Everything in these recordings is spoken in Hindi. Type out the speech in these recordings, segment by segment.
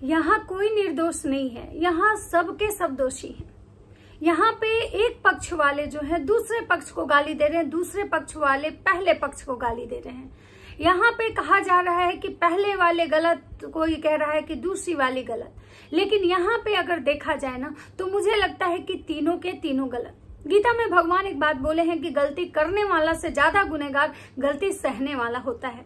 यहाँ कोई निर्दोष नहीं है, यहाँ सबके सब दोषी हैं। यहाँ पे एक पक्ष वाले जो है दूसरे पक्ष को गाली दे रहे हैं, दूसरे पक्ष वाले पहले पक्ष को गाली दे रहे हैं। यहाँ पे कहा जा रहा है कि पहले वाले गलत, कोई कह रहा है कि दूसरी वाली गलत। लेकिन यहाँ पे अगर देखा जाए ना तो मुझे लगता है कि तीनों के तीनों गलत। गीता में भगवान एक बात बोले हैं कि गलती करने वाला से ज्यादा गुनहगार गलती सहने वाला होता है।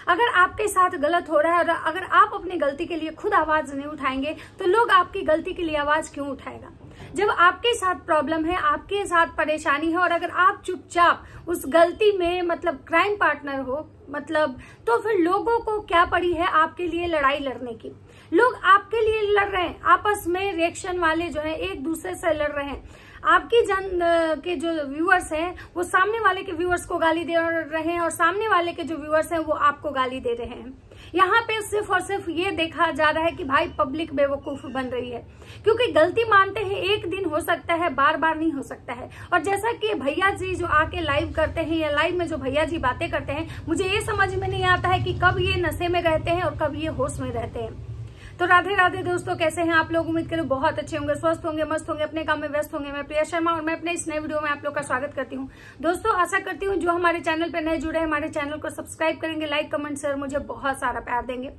अगर आपके साथ गलत हो रहा है और अगर आप अपनी गलती के लिए खुद आवाज नहीं उठाएंगे तो लोग आपकी गलती के लिए आवाज क्यों उठाएगा। जब आपके साथ प्रॉब्लम है, आपके साथ परेशानी है और अगर आप चुपचाप उस गलती में मतलब क्राइम पार्टनर हो मतलब, तो फिर लोगों को क्या पड़ी है आपके लिए लड़ाई लड़ने की। लोग आपके लिए लड़ रहे हैं, आपस में रिएक्शन वाले जो है एक दूसरे से लड़ रहे हैं। आपकी जन के जो व्यूअर्स हैं वो सामने वाले के व्यूअर्स को गाली दे रहे हैं और सामने वाले के जो व्यूअर्स हैं वो आपको गाली दे रहे हैं। यहाँ पे सिर्फ और सिर्फ ये देखा जा रहा है कि भाई पब्लिक बेवकूफ बन रही है, क्योंकि गलती मानते हैं एक दिन हो सकता है, बार बार नहीं हो सकता है। और जैसा कि भैया जी जो आके लाइव करते हैं या लाइव में जो भैया जी बातें करते हैं, मुझे ये समझ में नहीं आता है कि कब ये नशे में रहते हैं और कब ये होश में रहते हैं। तो राधे राधे दोस्तों, कैसे हैं आप लोग? उम्मीद करूं बहुत अच्छे होंगे, स्वस्थ होंगे, मस्त होंगे, अपने काम में व्यस्त होंगे। मैं प्रिया शर्मा और मैं अपने इस नए वीडियो में आप लोग का स्वागत करती हूं। दोस्तों आशा करती हूं जो हमारे चैनल पर नए जुड़े हैं हमारे चैनल को सब्सक्राइब करेंगे, लाइक कमेंट शेयर, मुझे बहुत सारा प्यार देंगे।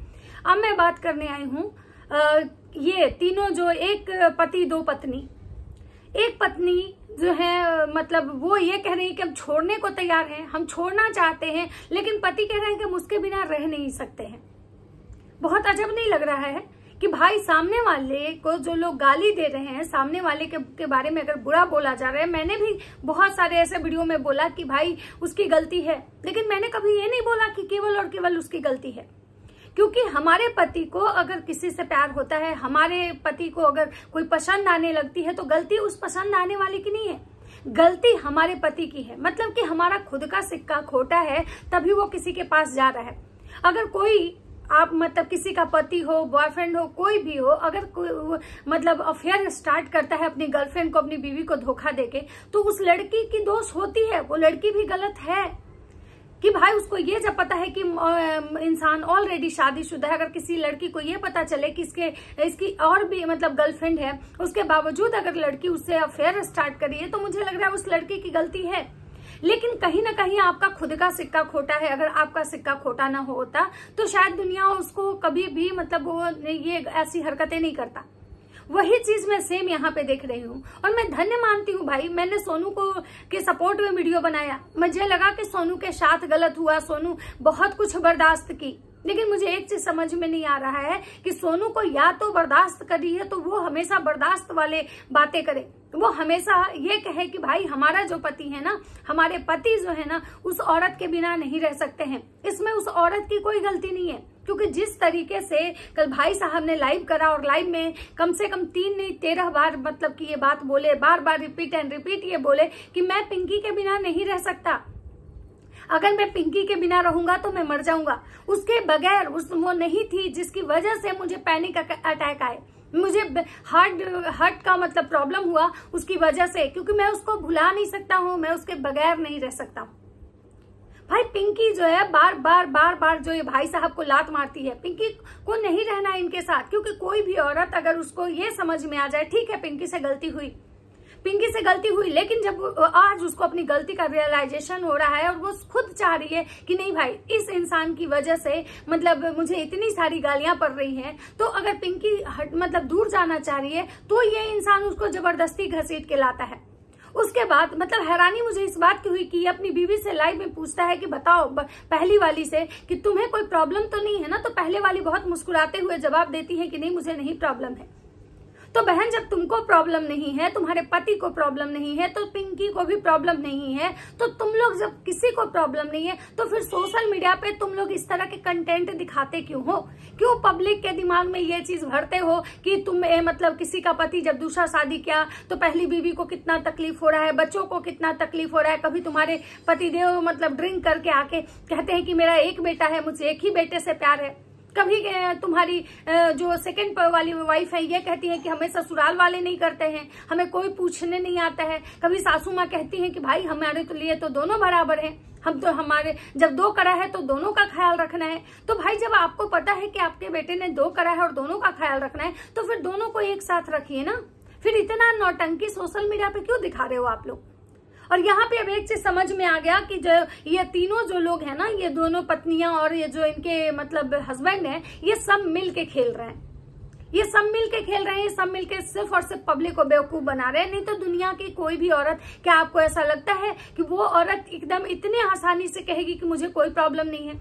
अब मैं बात करने आई हूँ ये तीनों जो एक पति दो पत्नी, एक पत्नी जो है मतलब वो ये कह रही है कि हम छोड़ने को तैयार हैं, हम छोड़ना चाहते हैं, लेकिन पति कह रहे हैं कि हम उसके बिना रह नहीं सकते हैं। बहुत अजब नहीं लग रहा है कि भाई सामने वाले को जो लोग गाली दे रहे हैं, सामने वाले के बारे में अगर बुरा बोला जा रहा है, मैंने भी बहुत सारे ऐसे वीडियो में बोला कि भाई उसकी गलती है, लेकिन मैंने कभी ये नहीं बोला कि केवल और केवल उसकी गलती है। क्योंकि हमारे पति को अगर किसी से प्यार होता है, हमारे पति को अगर कोई पसंद आने लगती है तो गलती उस पसंद आने वाले की नहीं है, गलती हमारे पति की है। मतलब कि हमारा खुद का सिक्का खोटा है तभी वो किसी के पास जा रहा है। अगर कोई आप मतलब किसी का पति हो, बॉयफ्रेंड हो, कोई भी हो, अगर कोई मतलब अफेयर स्टार्ट करता है अपनी गर्लफ्रेंड को, अपनी बीवी को धोखा देके, तो उस लड़की की दोष होती है, वो लड़की भी गलत है। कि भाई उसको ये जब पता है कि इंसान ऑलरेडी शादीशुदा है, अगर किसी लड़की को ये पता चले कि इसकी और भी मतलब गर्लफ्रेंड है, उसके बावजूद अगर लड़की उससे अफेयर स्टार्ट करी है, तो मुझे लग रहा है उस लड़की की गलती है। लेकिन कहीं ना कहीं आपका खुद का सिक्का खोटा है। अगर आपका सिक्का खोटा ना होता तो शायद दुनिया उसको कभी भी मतलब वो ये ऐसी हरकतें नहीं करता। वही चीज मैं सेम यहाँ पे देख रही हूँ और मैं धन्य मानती हूँ भाई, मैंने सोनू को के सपोर्ट में वीडियो बनाया। मुझे लगा कि सोनू के साथ गलत हुआ, सोनू बहुत कुछ बर्दाश्त की, लेकिन मुझे एक चीज समझ में नहीं आ रहा है कि सोनू को या तो बर्दाश्त करी है तो वो हमेशा बर्दाश्त वाले बातें करे, वो हमेशा ये कहे कि भाई हमारा जो पति है ना, हमारे पति जो है ना, उस औरत के बिना नहीं रह सकते हैं। इसमें उस औरत की कोई गलती नहीं है, क्योंकि जिस तरीके से कल भाई साहब ने लाइव करा और लाइव में कम से कम 3 नहीं 13 बार मतलब कि ये बात बोले, बार बार रिपीट एंड रिपीट ये बोले कि मैं पिंकी के बिना नहीं रह सकता, अगर मैं पिंकी के बिना रहूंगा तो मैं मर जाऊंगा। उसके बगैर वो नहीं थी जिसकी वजह से मुझे पैनिक अटैक आए, मुझे हार्ट का मतलब प्रॉब्लम हुआ उसकी वजह से, क्योंकि मैं उसको भुला नहीं सकता हूँ, मैं उसके बगैर नहीं रह सकता हूँ। भाई पिंकी जो है बार बार जो ये भाई साहब को लात मारती है, पिंकी को नहीं रहना है इनके साथ। क्योंकि कोई भी औरत अगर उसको ये समझ में आ जाए ठीक है पिंकी से गलती हुई, लेकिन जब आज उसको अपनी गलती का रियलाइजेशन हो रहा है और वो खुद चाह रही है कि नहीं भाई इस इंसान की वजह से मतलब मुझे इतनी सारी गालियां पड़ रही हैं, तो अगर पिंकी मतलब दूर जाना चाह रही है तो ये इंसान उसको जबरदस्ती घसीट के लाता है। उसके बाद मतलब हैरानी मुझे इस बात की हुई कि ये अपनी बीवी से लाइव में पूछता है कि बताओ पहली वाली से कि तुम्हें कोई प्रॉब्लम तो नहीं है ना, तो पहले वाली बहुत मुस्कुराते हुए जवाब देती है कि नहीं मुझे नहीं प्रॉब्लम है। तो बहन जब तुमको प्रॉब्लम नहीं है, तुम्हारे पति को प्रॉब्लम नहीं है, तो पिंकी को भी प्रॉब्लम नहीं है, तो तुम लोग जब किसी को प्रॉब्लम नहीं है तो फिर सोशल मीडिया पे तुम लोग इस तरह के कंटेंट दिखाते क्यों हो? क्यों पब्लिक के दिमाग में ये चीज भरते हो कि तुम मतलब किसी का पति जब दूसरा शादी किया तो पहली बीवी को कितना तकलीफ हो रहा है, बच्चों को कितना तकलीफ हो रहा है। कभी तुम्हारे पतिदेव मतलब ड्रिंक करके आके कहते हैं कि मेरा एक बेटा है, मुझे एक ही बेटे से प्यार है। कभी तुम्हारी जो सेकंड वाली वाइफ है ये कहती है कि हमें ससुराल वाले नहीं करते हैं, हमें कोई पूछने नहीं आता है। कभी सासू माँ कहती है कि भाई हमारे तो लिए तो दोनों बराबर हैं, हम तो हमारे जब 2 करा है तो दोनों का ख्याल रखना है। तो भाई जब आपको पता है कि आपके बेटे ने 2 करा है और दोनों का ख्याल रखना है तो फिर दोनों को एक साथ रखिए ना। फिर इतना नौटंकी सोशल मीडिया पे क्यों दिखा रहे हो आप लोग। और यहाँ पे अब एक चीज समझ में आ गया कि जो ये तीनों जो लोग हैं ना, ये दोनों पत्नियां और ये जो इनके मतलब हस्बैंड है, ये सब मिल के खेल रहे हैं। ये सब मिल के खेल रहे हैं, सब मिल के सिर्फ और सिर्फ पब्लिक को बेवकूफ बना रहे हैं। नहीं तो दुनिया की कोई भी औरत, क्या आपको ऐसा लगता है कि वो औरत एकदम इतने आसानी से कहेगी कि मुझे कोई प्रॉब्लम नहीं है।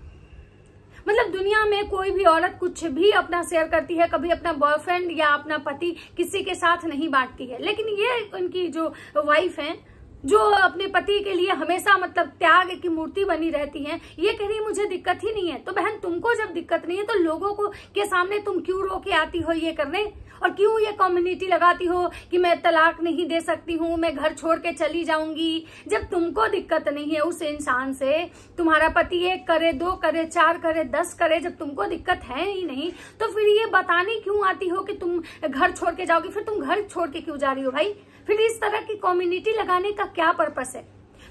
मतलब दुनिया में कोई भी औरत कुछ भी अपना शेयर करती है, कभी अपना बॉयफ्रेंड या अपना पति किसी के साथ नहीं बांटती है। लेकिन ये उनकी जो वाइफ है, जो अपने पति के लिए हमेशा मतलब त्याग की मूर्ति बनी रहती हैं, ये कह रही है मुझे दिक्कत ही नहीं है। तो बहन तुमको जब दिक्कत नहीं है तो लोगों को के सामने तुम क्यों रो के आती हो ये करने, और क्यों ये कम्युनिटी लगाती हो कि मैं तलाक नहीं दे सकती हूँ, मैं घर छोड़ के चली जाऊंगी। जब तुमको दिक्कत नहीं है उस इंसान से, तुम्हारा पति 1 करे 2 करे 4 करे 10 करे, जब तुमको दिक्कत है ही नहीं तो फिर ये बताने क्यों आती हो कि तुम घर छोड़ के जाओगी। फिर तुम घर छोड़ के क्यों जा रही हो भाई। फिर इस तरह की कम्युनिटी लगाने का क्या पर्पस है।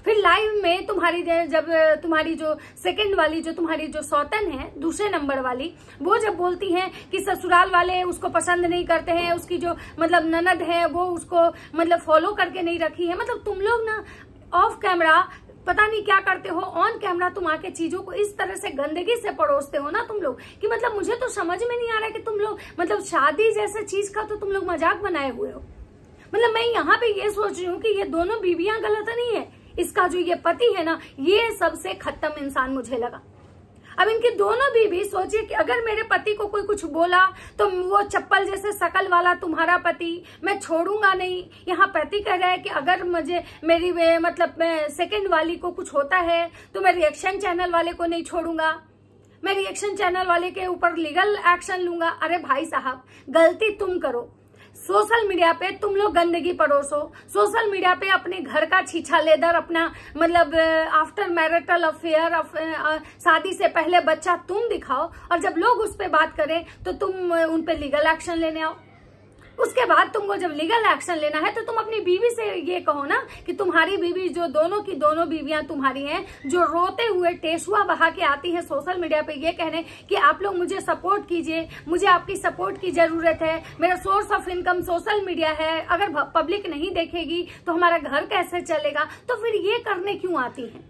फिर लाइव में तुम्हारी जब तुम्हारी जो सेकंड वाली जो तुम्हारी जो सौतन है, दूसरे नंबर वाली, वो जब बोलती है कि ससुराल वाले उसको पसंद नहीं करते हैं, उसकी जो मतलब ननद है वो उसको मतलब फॉलो करके नहीं रखी है। मतलब तुम लोग ना ऑफ कैमरा पता नहीं क्या करते हो, ऑन कैमरा तुम आके चीजों को इस तरह से गंदगी से परोसते हो ना तुम लोग, कि मतलब मुझे तो समझ में नहीं आ रहा है कि तुम लोग मतलब शादी जैसे चीज का तो तुम लोग मजाक बनाए हुए हो। मतलब मैं यहाँ पे ये सोच रही हूँ कि ये दोनों बीवियां गलत नहीं है, इसका जो ये पति है ना, ये सबसे खत्म इंसान मुझे लगा। अब इनकी दोनों बीवी सोचिए कि अगर मेरे पति को कोई कुछ बोला तो वो चप्पल जैसे शकल वाला तुम्हारा पति मैं छोड़ूंगा नहीं। यहाँ पति कह रहा है कि अगर मुझे मेरी मतलब सेकंड वाली को कुछ होता है तो मैं रिएक्शन चैनल वाले को नहीं छोड़ूंगा, मैं रिएक्शन चैनल वाले के ऊपर लीगल एक्शन लूंगा। अरे भाई साहब, गलती तुम करो, सोशल मीडिया पे तुम लोग गंदगी परोसो, सोशल मीडिया पे अपने घर का छीछा लेदर, अपना मतलब आफ्टर मैरिटल अफेयर, शादी से पहले बच्चा तुम दिखाओ, और जब लोग उस पे बात करें तो तुम उन पे लीगल एक्शन लेने आओ। उसके बाद तुमको जब लीगल एक्शन लेना है तो तुम अपनी बीवी से ये कहो ना कि तुम्हारी बीवी, जो दोनों की दोनों बीवियां तुम्हारी हैं, जो रोते हुए टेसुआ बहा के आती है सोशल मीडिया पे ये कहने कि आप लोग मुझे सपोर्ट कीजिए, मुझे आपकी सपोर्ट की जरूरत है, मेरा source of income social media है, अगर पब्लिक नहीं देखेगी तो हमारा घर कैसे चलेगा। तो फिर ये करने क्यों आती है।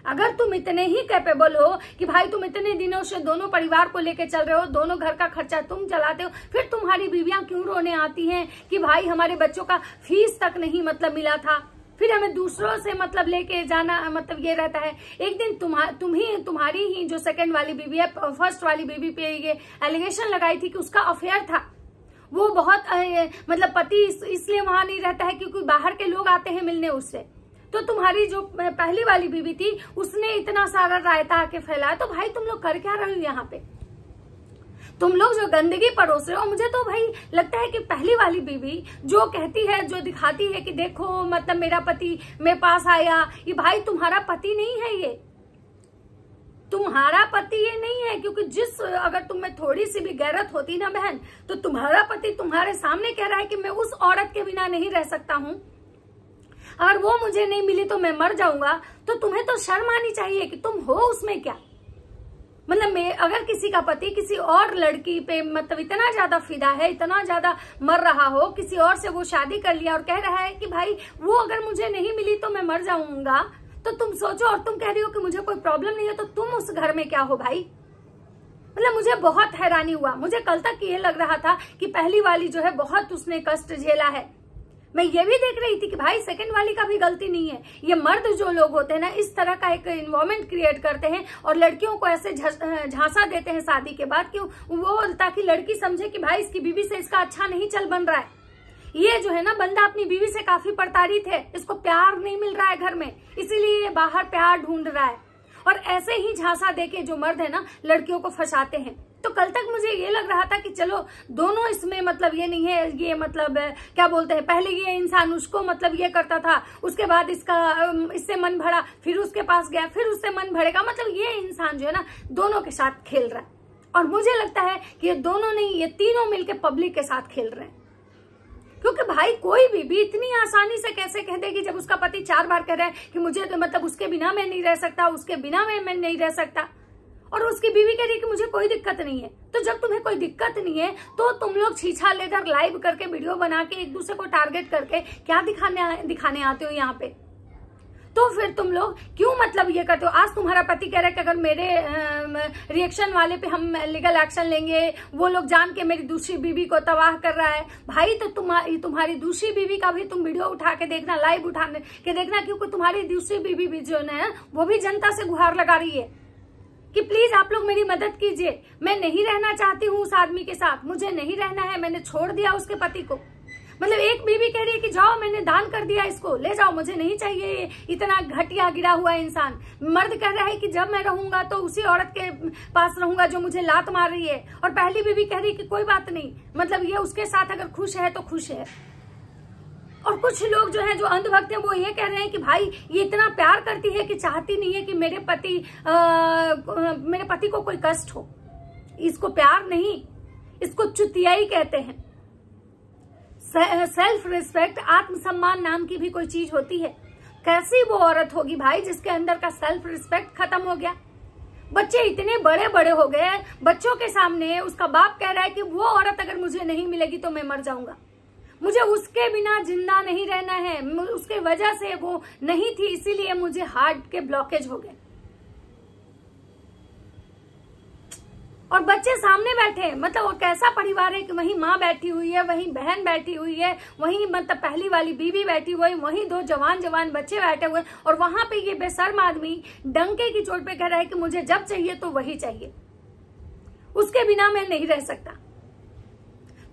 अगर तुम इतने ही कैपेबल हो कि भाई तुम इतने दिनों से दोनों परिवार को लेके चल रहे हो, दोनों घर का खर्चा तुम चलाते हो, फिर तुम्हारी बीवियां क्यों रोने आती हैं कि भाई हमारे बच्चों का फीस तक नहीं मतलब मिला था, फिर हमें दूसरों से मतलब लेके जाना मतलब ये रहता है। एक दिन तुम्हारी ही जो सेकंड वाली बीवी है, फर्स्ट वाली बीवी पे ये एलिगेशन लगाई थी कि उसका अफेयर था, वो बहुत मतलब पति इसलिए वहां नहीं रहता है क्योंकि बाहर के लोग आते हैं मिलने उससे। तो तुम्हारी जो पहली वाली बीवी थी उसने इतना सारा रायता आके फैलाया। तो भाई तुम लोग कर क्या रहे हो यहाँ पे, तुम लोग जो गंदगी परोस रहे हो। मुझे तो भाई लगता है कि पहली वाली बीवी जो कहती है, जो दिखाती है कि देखो मतलब मेरा पति मेरे पास आया, ये भाई तुम्हारा पति नहीं है, ये तुम्हारा पति ये नहीं है। क्योंकि अगर तुम में थोड़ी सी भी गैरत होती ना बहन, तो तुम्हारा पति तुम्हारे सामने कह रहा है कि मैं उस औरत के बिना नहीं रह सकता हूँ, अगर वो मुझे नहीं मिली तो मैं मर जाऊंगा। तो तुम्हें तो शर्म आनी चाहिए कि तुम हो उसमें क्या। मतलब अगर किसी का पति किसी और लड़की पे मतलब इतना ज्यादा फिदा है, इतना ज्यादा मर रहा हो, किसी और से वो शादी कर लिया और कह रहा है कि भाई वो अगर मुझे नहीं मिली तो मैं मर जाऊंगा, तो तुम सोचो, और तुम कह रही हो कि मुझे कोई प्रॉब्लम नहीं है, तो तुम उस घर में क्या हो भाई। मतलब मुझे बहुत हैरानी हुआ। मुझे कल तक ये लग रहा था कि पहली वाली जो है बहुत उसने कष्ट झेला है। मैं ये भी देख रही थी कि भाई सेकंड वाली का भी गलती नहीं है। ये मर्द जो लोग होते हैं ना, इस तरह का एक इन्वायरमेंट क्रिएट करते हैं और लड़कियों को ऐसे झांसा देते हैं शादी के बाद, क्यों वो, ताकि लड़की समझे कि भाई इसकी बीवी से इसका अच्छा नहीं चल बन रहा है। ये जो है ना बंदा अपनी बीवी से काफी प्रताड़ित है, इसको प्यार नहीं मिल रहा है घर में, इसीलिए ये बाहर प्यार ढूंढ रहा है। और ऐसे ही झांसा देके जो मर्द है ना लड़कियों को फंसाते हैं। तो कल तक मुझे ये लग रहा था कि चलो दोनों इसमें मतलब ये नहीं है, ये मतलब क्या बोलते हैं, पहले ये इंसान उसको मतलब ये करता था, उसके बाद इससे मन भरा, फिर उसके पास गया, फिर उससे मन भरेगा। मतलब ये इंसान जो है ना दोनों के साथ खेल रहा है। और मुझे लगता है कि ये दोनों नहीं, ये तीनों मिलकर पब्लिक के साथ खेल रहे हैं। क्योंकि भाई कोई भी इतनी आसानी से कैसे कह देगी, जब उसका पति 4 बार कह रहा है कि मुझे तो मतलब उसके बिना मैं नहीं रह सकता, उसके बिना मैं नहीं रह सकता, और उसकी बीवी कह रही है कि मुझे कोई दिक्कत नहीं है। तो जब तुम्हें कोई दिक्कत नहीं है तो तुम लोग छीछा लेकर लाइव करके वीडियो बना के एक दूसरे को टारगेट करके क्या दिखाने आते हो यहाँ पे? तो फिर तुम लोग क्यों मतलब ये करते हो? आज तुम्हारा पति कह रहा है कि अगर मेरे रिएक्शन वाले पे हम लीगल एक्शन लेंगे, वो लोग जान के मेरी दूसरी बीवी को तबाह कर रहा है। भाई तो तुम्हारी दूसरी बीवी का भी तुम वीडियो उठा के देखना, लाइव उठा के देखना, क्योंकि तुम्हारी दूसरी बीवी भी जो है वो भी जनता से गुहार लगा रही है कि प्लीज आप लोग मेरी मदद कीजिए, मैं नहीं रहना चाहती हूँ उस आदमी के साथ, मुझे नहीं रहना है, मैंने छोड़ दिया उसके पति को। मतलब एक बीवी कह रही है कि जाओ मैंने दान कर दिया, इसको ले जाओ, मुझे नहीं चाहिए इतना घटिया गिरा हुआ इंसान। मर्द कह रहा है कि जब मैं रहूंगा तो उसी औरत के पास रहूंगा जो मुझे लात मार रही है, और पहली बीवी कह रही है कि कोई बात नहीं, मतलब ये उसके साथ अगर खुश है तो खुश है। और कुछ लोग जो है जो अंधभक्त हैं वो ये कह रहे हैं कि भाई ये इतना प्यार करती है कि चाहती नहीं है कि मेरे पति को कोई कष्ट हो। इसको प्यार नहीं, इसको चुतियाई कहते हैं। सेल्फ रिस्पेक्ट, आत्मसम्मान नाम की भी कोई चीज होती है। कैसी वो औरत होगी भाई जिसके अंदर का सेल्फ रिस्पेक्ट खत्म हो गया? बच्चे इतने बड़े बड़े हो गए, बच्चों के सामने उसका बाप कह रहा है कि वो औरत अगर मुझे नहीं मिलेगी तो मैं मर जाऊंगा, मुझे उसके बिना जिंदा नहीं रहना है, उसके वजह से वो नहीं थी इसीलिए मुझे हार्ट के ब्लॉकेज हो गए। और बच्चे सामने बैठे हैं, मतलब वो कैसा परिवार है कि वहीं माँ बैठी हुई है, वहीं बहन बैठी हुई है, वहीं मतलब पहली वाली बीवी बैठी हुई है, वहीं 2 जवान बच्चे बैठे हुए, और वहां पे ये बेशर्म आदमी डंके की चोट पे कह रहा है कि मुझे जब चाहिए तो वही चाहिए, उसके बिना मैं नहीं रह सकता।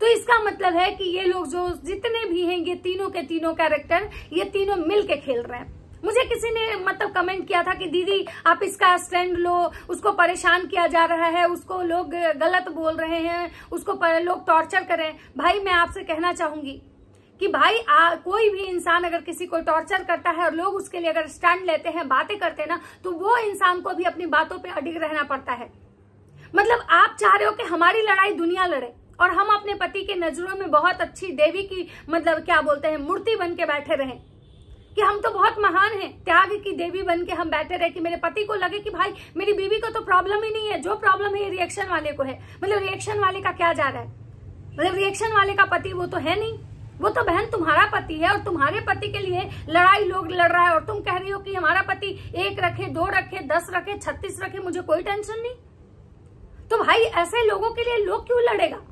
तो इसका मतलब है कि ये लोग जो जितने भी हैं, ये तीनों के तीनों कैरेक्टर, ये तीनों मिल के खेल रहे हैं। मुझे किसी ने मतलब कमेंट किया था कि दीदी आप इसका स्टैंड लो, उसको परेशान किया जा रहा है, उसको लोग गलत बोल रहे हैं, उसको लोग टॉर्चर कर रहे हैं। भाई मैं आपसे कहना चाहूंगी कि भाई कोई भी इंसान अगर किसी को टॉर्चर करता है और लोग उसके लिए अगर स्टैंड लेते हैं, बातें करते हैं ना, तो वो इंसान को भी अपनी बातों पे अडिग रहना पड़ता है। मतलब आप चाह रहे हो कि हमारी लड़ाई दुनिया लड़े और हम अपने पति के नजरों में बहुत अच्छी देवी की मतलब क्या बोलते हैं मूर्ति बन के बैठे रहें कि हम तो बहुत महान हैं, त्याग की देवी बन के हम बैठे रहे कि मेरे पति को लगे कि भाई मेरी बीवी को तो प्रॉब्लम ही नहीं है, जो प्रॉब्लम है ये रिएक्शन वाले को है। मतलब रिएक्शन वाले का क्या जा रहा है? मतलब रिएक्शन वाले का पति वो तो है नहीं, वो तो बहन तुम्हारा पति है, और तुम्हारे पति के लिए लड़ाई लोग लड़ रहा है, और तुम कह रही हो कि हमारा पति 1 रखे, 2 रखे, 10 रखे, 36 रखे, मुझे कोई टेंशन नहीं। तो भाई ऐसे लोगों के लिए लोग क्यों लड़ेगा?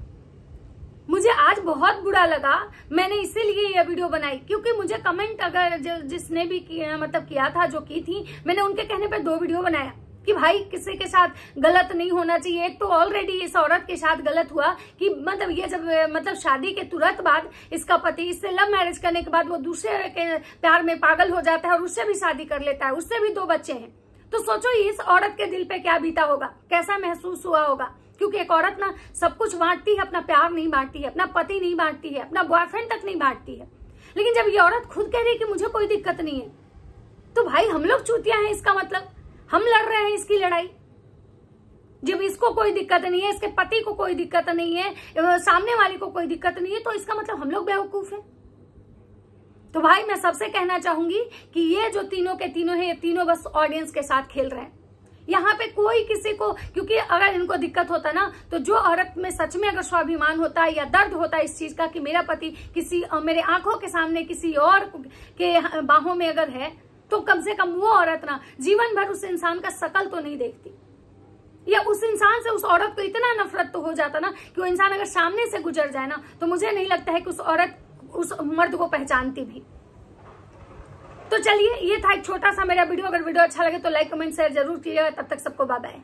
मुझे आज बहुत बुरा लगा, मैंने इसीलिए यह वीडियो बनाई, क्योंकि मुझे कमेंट अगर जिसने भी किया था, जो की थी, मैंने उनके कहने पर 2 वीडियो बनाया कि भाई किसी के साथ गलत नहीं होना चाहिए। एक तो ऑलरेडी इस औरत के साथ गलत हुआ कि मतलब ये जब मतलब शादी के तुरंत बाद इसका पति इससे लव मैरिज करने के बाद वो दूसरे के प्यार में पागल हो जाता है और उससे भी शादी कर लेता है, उससे भी 2 बच्चे हैं। तो सोचो इस औरत के दिल पे क्या बीता होगा, कैसा महसूस हुआ होगा। क्योंकि एक औरत ना सब कुछ बांटती है, अपना प्यार नहीं बांटती है, अपना पति नहीं बांटती है, अपना बॉयफ्रेंड तक नहीं बांटती है। लेकिन जब ये औरत खुद कह रही है कि मुझे कोई दिक्कत नहीं है, तो भाई हम लोग चूतिया हैं, इसका मतलब हम लड़ रहे हैं इसकी लड़ाई। जब इसको कोई दिक्कत नहीं है, इसके पति को कोई दिक्कत नहीं है, सामने वाले को कोई दिक्कत नहीं है, तो इसका मतलब हम लोग बेवकूफ हैं। तो भाई मैं सबसे कहना चाहूंगी कि ये जो तीनों के तीनों है, ये तीनों बस ऑडियंस के साथ खेल रहे हैं। यहाँ पे कोई किसी को, क्योंकि अगर इनको दिक्कत होता ना, तो जो औरत में सच में अगर स्वाभिमान होता है या दर्द होता है इस चीज का कि मेरा पति किसी मेरे आंखों के सामने किसी और के बाहों में अगर है, तो कम से कम वो औरत ना जीवन भर उस इंसान का शकल तो नहीं देखती, या उस इंसान से उस औरत को इतना नफरत तो हो जाता ना कि वो इंसान अगर सामने से गुजर जाए ना, तो मुझे नहीं लगता है कि उस औरत उस मर्द को पहचानती भी। तो चलिए, ये था एक छोटा सा मेरा वीडियो। अगर वीडियो अच्छा लगे तो लाइक कमेंट शेयर जरूर कीजिएगा। तब तक सबको बाय बाय।